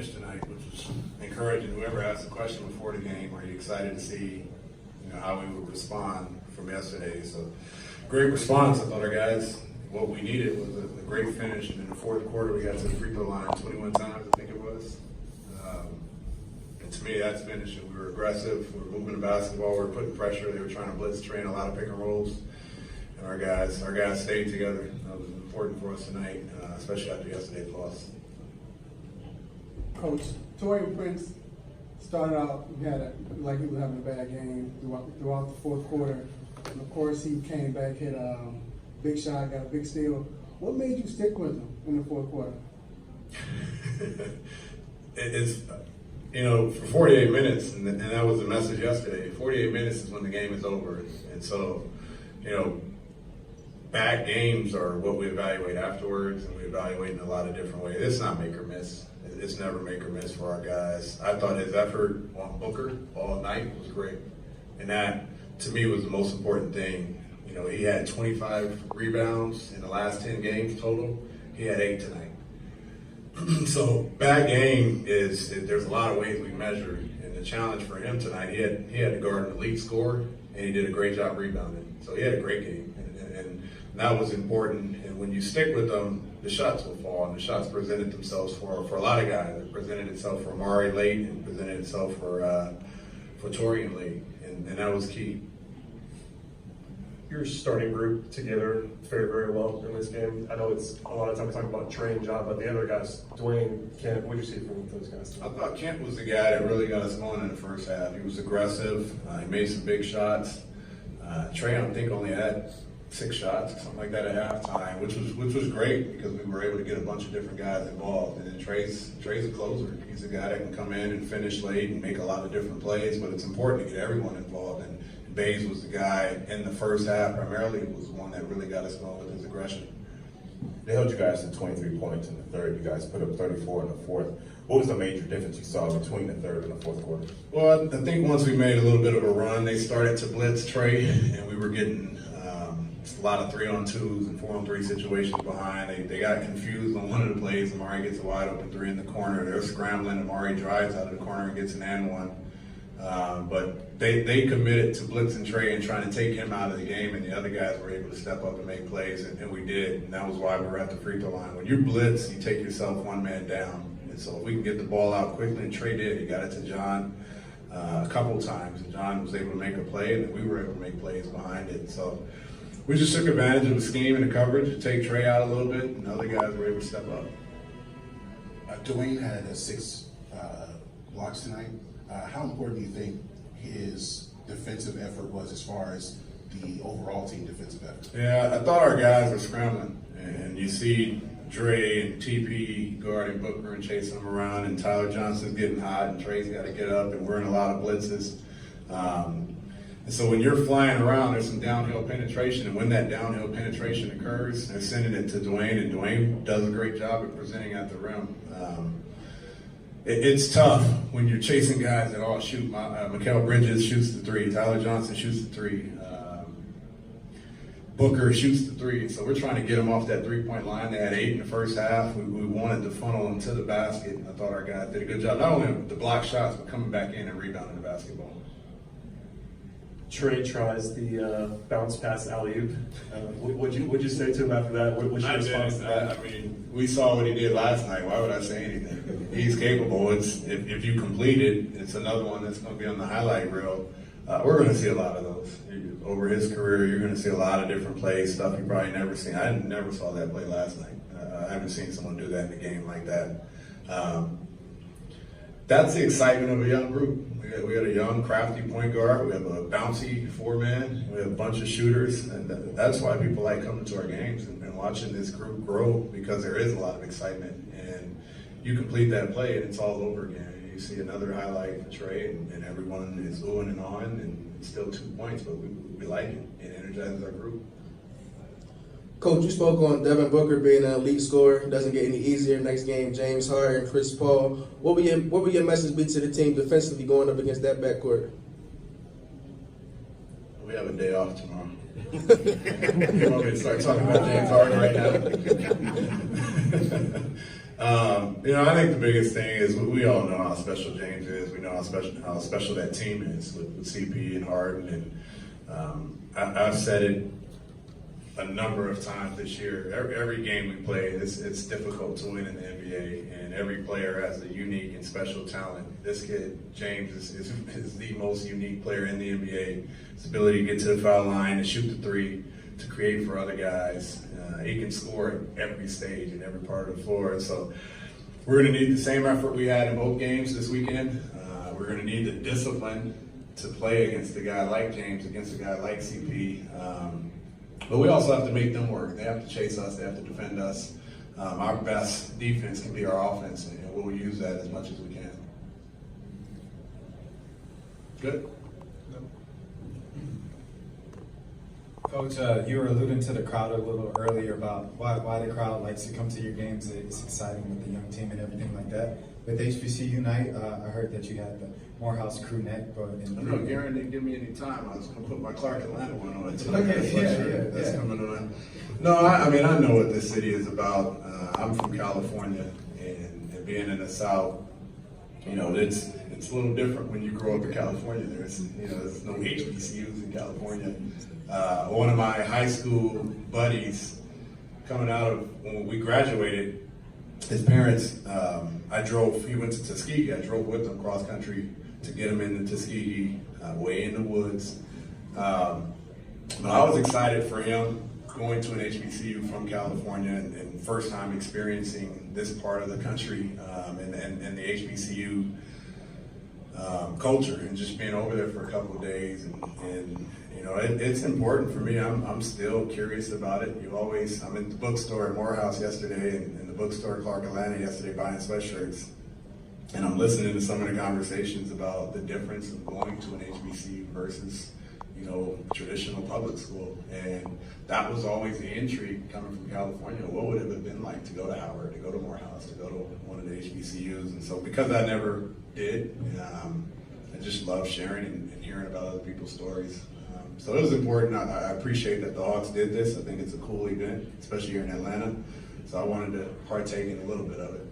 finish tonight, which was encouraging. Whoever asked the question before the game, are you excited to see how we would respond from yesterday? So great response. I thought our guys, what we needed was a great finish. And in the fourth quarter, we got to the free throw line 21 times, I think it was. And to me, that's finishing. We were aggressive. We were moving the basketball. We were putting pressure. They were trying to blitz, train a lot of pick and rolls. And our guys stayed together. That was important for us tonight, especially after yesterday's loss. Coach, Torian Prince started out, like he was having a bad game throughout the fourth quarter. And of course, he came back, hit a big shot, got a big steal. What made you stick with him in the fourth quarter? It's, for 48 minutes, and that was the message yesterday, 48 minutes is when the game is over. And so, bad games are what we evaluate afterwards, and we evaluate in a lot of different ways. It's not make or miss. It's never make or miss for our guys. I thought his effort on Booker all night was great. And that, to me, was the most important thing. He had 25 rebounds in the last 10 games total. He had 8 tonight. So bad game there's a lot of ways we measure it. And the challenge for him tonight, he had to guard an elite scorer, and he did a great job rebounding. So he had a great game. And that was important. And when you stick with them, the shots will fall, and the shots presented themselves for a lot of guys. It presented itself for Amari late, and presented itself for Torian late, and that was key. Your starting group together fared very well in this game. I know it's a lot of times talking about Trey and John, but the other guys, Dwayne, Kent, what did you see from those guys? I thought Kent was the guy that really got us going in the first half. He was aggressive. He made some big shots. Trey, I think, only had 6 shots, something like that at halftime, which was great because we were able to get a bunch of different guys involved. And then Trey's a closer. He's a guy that can come in and finish late and make a lot of different plays, but it's important to get everyone involved. And Bays was the guy in the first half, primarily was the one that really got us going with his aggression. They held you guys to 23 points in the third. You guys put up 34 in the fourth. What was the major difference you saw between the third and the fourth quarter? Well, I think once we made a little bit of a run, they started to blitz Trey, and we were getting a lot of 3-on-2s and 4-on-3 situations behind. They got confused on one of the plays. Amari gets a wide open 3 in the corner. They're scrambling. Amari drives out of the corner and gets an and one. But they committed to blitzing Trey and trying to take him out of the game, and the other guys were able to step up and make plays, and we did. And that was why we were at the free throw line. When you blitz, you take yourself one man down. And so if we can get the ball out quickly, and Trey did. He got it to John a couple of times, and John was able to make a play, and then we were able to make plays behind it. So we just took advantage of the scheme and the coverage to take Trey out a little bit, and the other guys were able to step up. Dwayne had 6 blocks tonight. How important do you think his defensive effort was as far as the overall team defensive effort? Yeah, I thought our guys were scrambling, and you see Dre and TP guarding Booker and chasing them around, and Tyler Johnson's getting hot, and Trey's got to get up, and we're in a lot of blitzes. And so when you're flying around, there's some downhill penetration, and when that downhill penetration occurs, they're sending it to Dwayne, and Dwayne does a great job of presenting at the rim. It's tough when you're chasing guys that all shoot. Mikal Bridges shoots the 3. Tyler Johnson shoots the 3. Booker shoots the 3. So we're trying to get them off that 3-point line. They had 8 in the first half. We wanted to funnel them to the basket. I thought our guys did a good job, not only with the block shots, but coming back in and rebounding the basketball. Trey tries the bounce pass alley-oop. What'd you say to him after that? What's your response to that? I mean, we saw what he did last night. Why would I say anything? He's capable. If you complete it, it's another one that's going to be on the highlight reel. We're going to see a lot of those. Over his career, you're going to see a lot of different plays, stuff you probably never seen. I never saw that play last night. I haven't seen someone do that in a game like that. That's the excitement of a young group. We got a young, crafty point guard. We have a bouncy 4-man. We have a bunch of shooters. And that's why people like coming to our games and watching this group grow, because there is a lot of excitement. And you complete that play, and it's all over again. You see another highlight for Trey, and everyone is oohing and on, and it's still 2 points, but we like it. It energizes our group. Coach, you spoke on Devin Booker being an elite scorer. Doesn't get any easier. Next game, James Harden, Chris Paul. What would your message be to the team defensively going up against that backcourt? We have a day off tomorrow. You want me to start talking about James Harden right now? I think the biggest thing is we all know how special James is. We know how special that team is with CP and Harden. And I've said it a number of times this year. Every game we play, it's difficult to win in the NBA, and every player has a unique and special talent. This kid, James, is the most unique player in the NBA. His ability to get to the foul line, to shoot the three, to create for other guys. He can score at every stage and every part of the floor. And so we're going to need the same effort we had in both games this weekend. We're going to need the discipline to play against a guy like James, against a guy like CP. But we also have to make them work. They have to chase us. They have to defend us. Our best defense can be our offense, and we'll use that as much as we can. Good. Coach, you were alluding to the crowd a little earlier about why the crowd likes to come to your games. It's exciting with the young team and everything like that. With HBCU night, I heard that you had the Morehouse crew neck. But No, Garen didn't give me any time. I was going to put my Clark Atlanta one on. Okay, That's coming on. No, I mean, I know what this city is about. I'm from California, and being in the South, it's a little different when you grow up in California. There's no HBCUs in California. One of my high school buddies, coming out of when we graduated, his parents, he went to Tuskegee. I drove with him cross country to get him into Tuskegee, way in the woods. But I was excited for him going to an HBCU from California and first time experiencing this part of the country and the HBCU culture, and just being over there for a couple of days. And it's important for me. I'm still curious about it. I'm in the bookstore at Morehouse yesterday and in the bookstore at Clark Atlanta yesterday buying sweatshirts. And I'm listening to some of the conversations about the difference of going to an HBCU versus, traditional public school. And that was always the intrigue coming from California. What would it have been like to go to Howard, to go to Morehouse, to go to one of the HBCUs? And so because I never did, I just love sharing and hearing about other people's stories. So it was important. I appreciate that the Hawks did this. I think it's a cool event, especially here in Atlanta. So I wanted to partake in a little bit of it.